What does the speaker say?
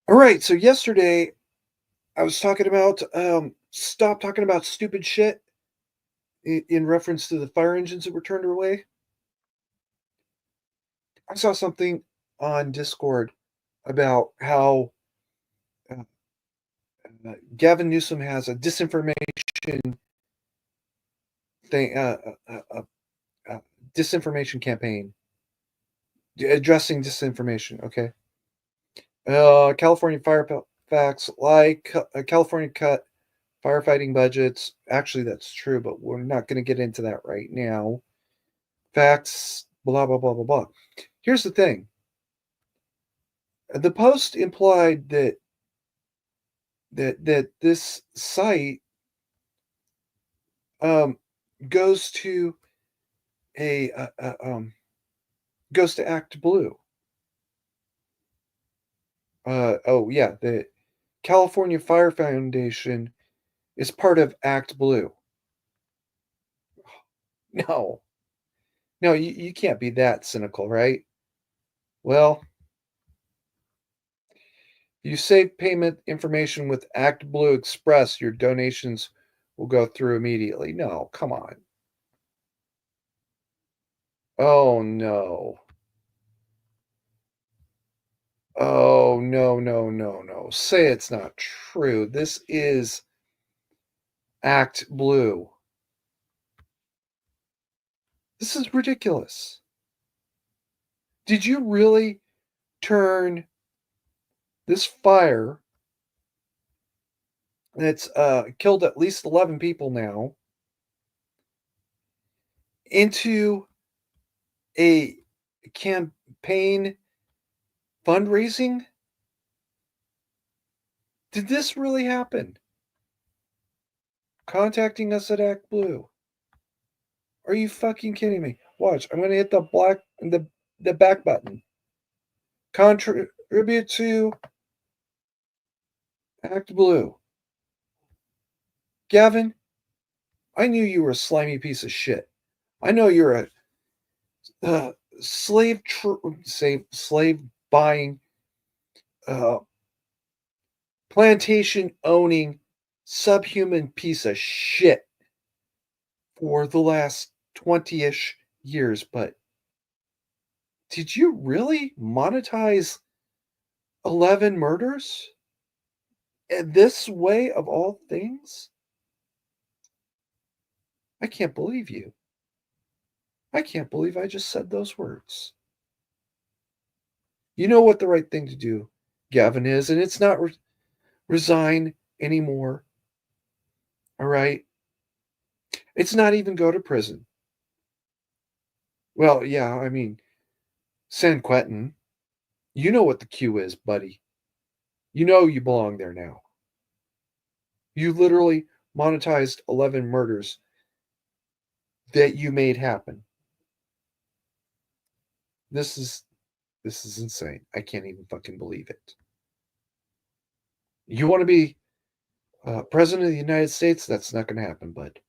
All right, so yesterday I was talking about stop talking about stupid shit in reference to the fire engines that were turned away. I saw something on Discord about how Gavin Newsom has a disinformation thing, disinformation campaign addressing disinformation. Okay, California fire facts like California cut firefighting budgets. Actually, that's true, but we're not going to get into that right now. Facts, blah, blah, blah, blah, blah. Here's the thing. The post implied that this site um, goes to a goes to Act Blue. Oh yeah, the California Fire Foundation is part of Act Blue. No, no, you can't be that cynical, right? Well, you save payment information with Act Blue Express, your donations will go through immediately. No, come on. Oh no. Oh no, no, no, no. Say it's not true. This is Act Blue. This is ridiculous. Did you really turn this fire that's killed at least 11 people now into a campaign fundraising? Did this really happen? Contacting us at Act Blue. Are you fucking kidding me? Watch, I'm gonna hit the back button. Contribute to Act Blue. Gavin, I knew you were a slimy piece of shit. I know you're a slave buying, uh, plantation owning, subhuman piece of shit for the last 20-ish years. But did you really monetize 11 murders in this way of all things? I can't believe you. I can't believe I just said those words. You know what the right thing to do, Gavin, is, and it's not resign anymore. All right? It's not even go to prison. Well, yeah, I mean, San Quentin, you know what the Q is, buddy. You know you belong there now. You literally monetized 11 murders that you made happen. This is this is insane. I can't even fucking believe it. You want to be president of the United States? That's not going to happen, bud.